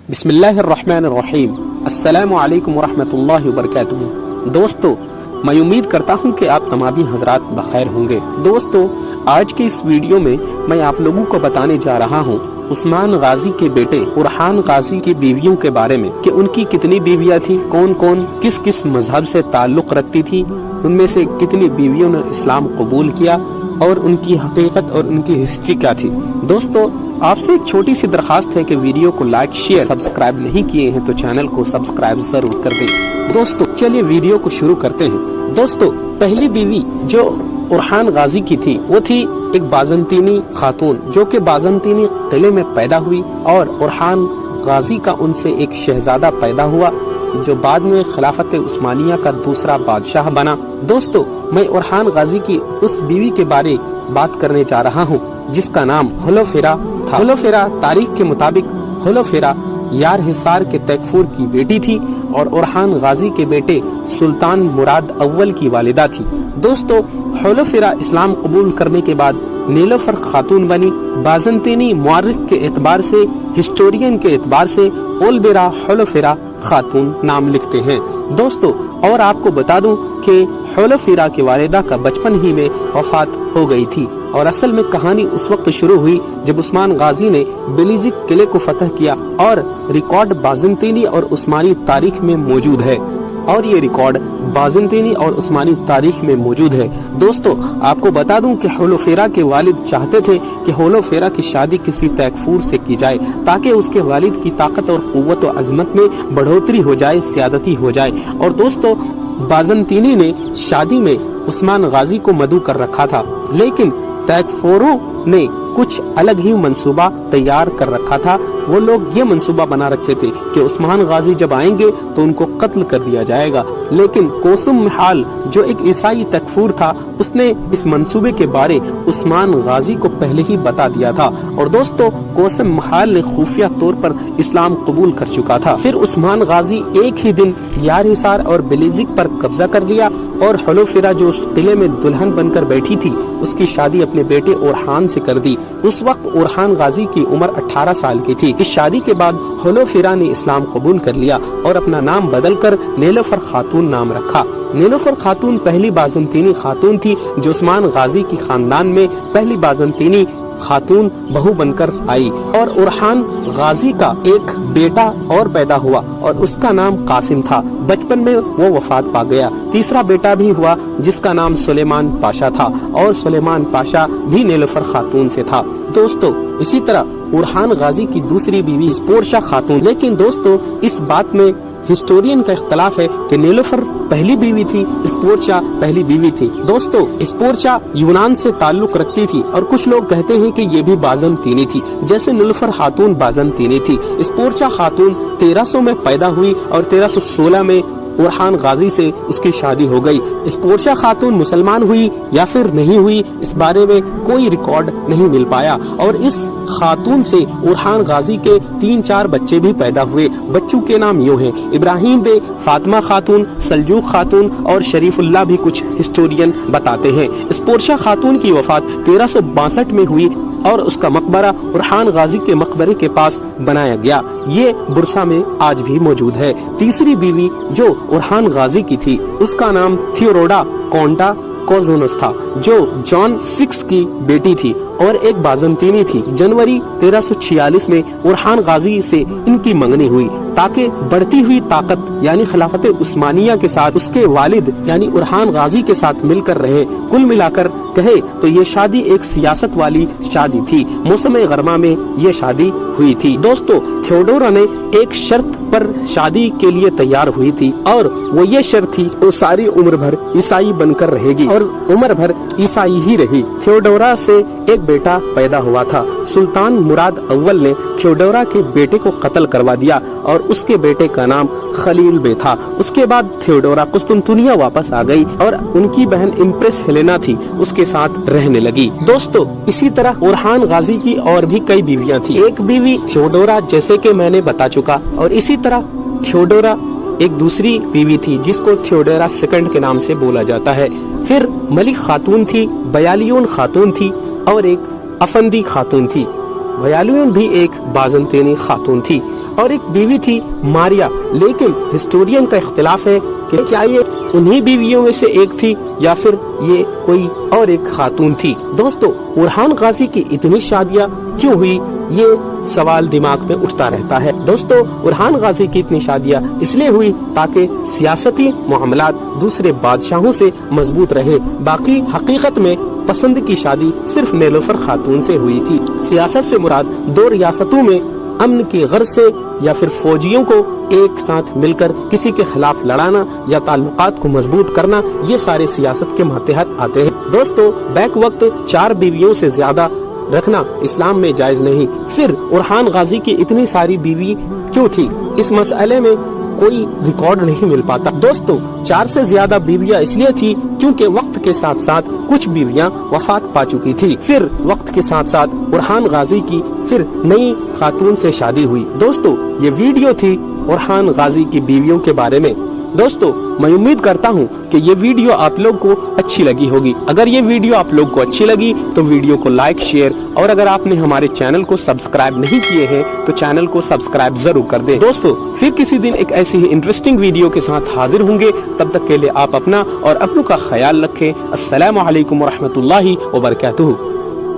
بسم اللہ الرحمن الرحیم۔ السلام علیکم ورحمۃ اللہ وبرکاتہ۔ دوستو، میں امید کرتا ہوں کہ آپ تمامی حضرات بخیر ہوں گے۔ دوستو، آج کے اس ویڈیو میں آپ لوگوں کو بتانے جا رہا ہوں عثمان غازی کے بیٹے اورحان غازی کی بیویوں کے بارے میں کہ ان کی کتنی بیویاں تھیں، کون کون کس کس مذہب سے تعلق رکھتی تھی، ان میں سے کتنی بیویوں نے اسلام قبول کیا اور ان کی حقیقت اور ان کی ہسٹری کیا تھی۔ دوستو، آپ سے ایک چھوٹی سی درخواست ہے کہ ویڈیو کو لائک شیئر سبسکرائب نہیں کیے ہیں تو چینل کو سبسکرائب ضرور کر دیں۔ دوستو چلیے ویڈیو کو شروع کرتے ہیں۔ دوستو، پہلی بیوی جو اورحان غازی کی تھی وہ تھی ایک بازنطینی خاتون جو کہ بازنطینی قلعے میں پیدا ہوئی، اور اورحان غازی کا ان سے ایک شہزادہ پیدا ہوا جو بعد میں خلافت عثمانیہ کا دوسرا بادشاہ بنا۔ دوستو، میں اورحان غازی کی اس بیوی کے بارے بات کرنے جا رہا ہوں جس کا نام ہولوفیرا تھا۔ ہولوفیرا تاریخ کے مطابق ہولوفیرا یار حصار کے تیکفور کی بیٹی تھی اور اورحان غازی کے بیٹے سلطان مراد اول کی والدہ تھی۔ دوستو، ہولوفیرا اسلام قبول کرنے کے بعد نیلوفر خاتون بنی۔ بازنطینی مورخ کے اعتبار سے، ہسٹورین کے اعتبار سے اولبیرا ہولوفیرا خاتون نام لکھتے ہیں۔ دوستو، اور آپ کو بتا دوں کہ ہولوفیرا کی والدہ کا بچپن ہی میں وفات ہو گئی تھی، اور اصل میں کہانی اس وقت شروع ہوئی جب عثمان غازی نے بیلیزک قلعے کو فتح کیا، اور ریکارڈ بازنطینی اور عثمانی تاریخ میں موجود ہے، اور یہ ریکارڈ بازنطینی اور عثمانی تاریخ میں موجود ہے۔ دوستو، آپ کو بتا دوں کہ ہولوفیرا کے والد چاہتے تھے کہ ہولوفیرا کی شادی کسی تیکفور سے کی جائے تاکہ اس کے والد کی طاقت اور قوت و عظمت میں بڑھوتری ہو جائے، سیادتی ہو جائے۔ اور دوستو، بازنطینی نے شادی میں عثمان غازی کو مدعو کر رکھا تھا، لیکن تیکفوروں نے کچھ الگ ہی منصوبہ تیار کر رکھا تھا۔ وہ لوگ یہ منصوبہ بنا رکھے تھے کہ عثمان غازی جب آئیں گے تو ان کو قتل کر دیا جائے گا، لیکن کوسم محال جو ایک عیسائی تیکفور تھا اس نے اس منصوبے کے بارے عثمان غازی کو پہلے ہی بتا دیا تھا، اور دوستو کوسم محال نے خفیہ طور پر اسلام قبول کر چکا تھا۔ پھر عثمان غازی ایک ہی دن یار حصار اور بیلیزک پر قبضہ کر لیا، اور ہولوفیرا جو اس قلعے میں دلہن بن کر بیٹھی تھی اس کی شادی اپنے بیٹے اورحان سے کر دی۔ اس وقت اورحان غازی کی عمر 18 سال کی تھی۔ اس شادی کے بعد ہولوفیرا نے اسلام قبول کر لیا اور اپنا نام بدل کر نیلوفر خاتون نام رکھا۔ نیلوفر خاتون پہلی بازنطینی خاتون تھی جو عثمان غازی کی خاندان میں پہلی بازنطینی خاتون بہو بن کر آئی، اور اورحان غازی کا ایک بیٹا اور پیدا ہوا اور اس کا نام قاسم تھا۔ بچپن میں وہ وفات پا گیا۔ تیسرا بیٹا بھی ہوا جس کا نام سلیمان پاشا تھا، اور سلیمان پاشا بھی نیلوفر خاتون سے تھا۔ دوستو، اسی طرح اورحان غازی کی دوسری بیوی اسپورشا خاتون، لیکن دوستو اس بات میں ہسٹورین کا اختلاف ہے کہ نیلوفر پہلی بیوی تھی، اسپورشا پہلی بیوی تھی۔ دوستو، اسپورشا یونان سے تعلق رکھتی تھی، اور کچھ لوگ کہتے ہیں کہ یہ بھی بازنطینی تھی جیسے نیلوفر خاتون بازنطینی تھی۔ اسپورشا خاتون 1300 میں پیدا ہوئی اور 1316 میں اورحان غازی سے اس کی شادی ہو گئی۔ اسپورشا خاتون مسلمان ہوئی یا پھر نہیں ہوئی اس بارے میں کوئی ریکارڈ نہیں مل پایا، اور اس خاتون سے اورحان غازی کے 3-4 بچے بھی پیدا ہوئے۔ بچوں کے نام یوں ہیں: ابراہیم بے، فاطمہ خاتون، سلجوق خاتون اور شریف اللہ بھی کچھ ہسٹورین بتاتے ہیں۔ اسپورشا خاتون کی وفات 1362 میں ہوئی، اور اس کا مقبرہ اورحان غازی کے مقبرے کے پاس بنایا گیا۔ یہ برسا میں آج بھی موجود ہے۔ تیسری بیوی جو اورحان غازی کی تھی اس کا نام تھیوروڈا کونٹا کوزونس تھا، جو جان 6 کی بیٹی تھی اور ایک بازنطینی تھی۔ جنوری 1346 میں اورحان غازی سے ان کی منگنی ہوئی تاکہ بڑھتی ہوئی طاقت یعنی خلافت عثمانیہ کے ساتھ اس کے والد یعنی اورحان غازی کے ساتھ مل کر رہے۔ کل ملا کر کہے تو یہ شادی ایک سیاست والی شادی تھی۔ موسم گرما میں یہ شادی ہوئی تھی۔ دوستو، تھیوڈورا نے ایک شرط پر شادی کے لیے تیار ہوئی تھی، اور وہ یہ شرط تھی وہ ساری عمر بھر عیسائی بن کر رہے گی، اور عمر بھر عیسائی ہی رہی۔ تھیوڈورا سے ایک بیٹا پیدا ہوا تھا۔ سلطان مراد اول نے تھیوڈورا کے بیٹے کو قتل کروا دیا، اور اس کے بیٹے کا نام خلیل بے تھا۔ اس کے بعد تھیوڈورا قسطنطنیہ واپس آ گئی، اور ان کی بہن امپریس ہیلینا تھی اس کے ساتھ رہنے لگی۔ دوستو، اسی طرح اورحان غازی کی اور بھی کئی بیویاں تھیں۔ ایک بیوی تھیوڈورا جیسے کہ میں نے بتا چکا، اور اسی طرح تھیوڈورا ایک دوسری بیوی تھی جس کو تھیوڈورا سیکنڈ کے نام سے بولا جاتا ہے۔ پھر ملک خاتون تھی، بیالیون خاتون تھی، اور ایک افندی خاتون تھی۔ بیالیون بھی ایک بازنطینی خاتون تھی۔ اور ایک بیوی تھی ماریا، لیکن ہسٹورین کا اختلاف ہے کہ کیا یہ انہی بیویوں میں سے ایک تھی یا پھر یہ کوئی اور ایک خاتون تھی۔ دوستو اورحان غازی کی اتنی شادیاں کیوں ہوئی، یہ سوال دماغ میں اٹھتا رہتا ہے۔ دوستو اورحان غازی کی اتنی شادیاں اس لیے ہوئی تاکہ سیاسی معاملات دوسرے بادشاہوں سے مضبوط رہے، باقی حقیقت میں پسند کی شادی صرف نیلوفر خاتون سے ہوئی تھی۔ سیاست سے مراد دو ریاستوں میں امن کی غرض سے یا پھر فوجیوں کو ایک ساتھ مل کر کسی کے خلاف لڑانا یا تعلقات کو مضبوط کرنا، یہ سارے سیاست کے ماتحت آتے ہیں۔ دوستو بیک وقت 4 بیویوں سے زیادہ رکھنا اسلام میں جائز نہیں۔ پھر اورحان غازی کی اتنی ساری بیوی کیوں تھی، اس مسئلے میں کوئی ریکارڈ نہیں مل پاتا۔ دوستو 4 سے زیادہ بیویاں اس لیے تھی کیونکہ وقت کے ساتھ ساتھ کچھ بیویاں وفات پا چکی تھی، پھر وقت کے ساتھ ساتھ اورحان غازی کی پھر نئی خاتون سے شادی ہوئی۔ دوستو یہ ویڈیو تھی اورحان غازی کی بیویوں کے بارے میں۔ دوستو میں امید کرتا ہوں کہ یہ ویڈیو آپ لوگ کو اچھی لگی ہوگی۔ اگر یہ ویڈیو آپ لوگ کو اچھی لگی تو ویڈیو کو لائک، شیئر، اور اگر آپ نے ہمارے چینل کو سبسکرائب نہیں کیے ہیں تو چینل کو سبسکرائب ضرور کر دیں۔ دوستو پھر کسی دن ایک ایسی ہی انٹرسٹنگ ویڈیو کے ساتھ حاضر ہوں گے، تب تک کے لیے آپ اپنا اور اپنوں کا خیال رکھیں۔ السلام علیکم ورحمۃ اللہ وبرکاتہ۔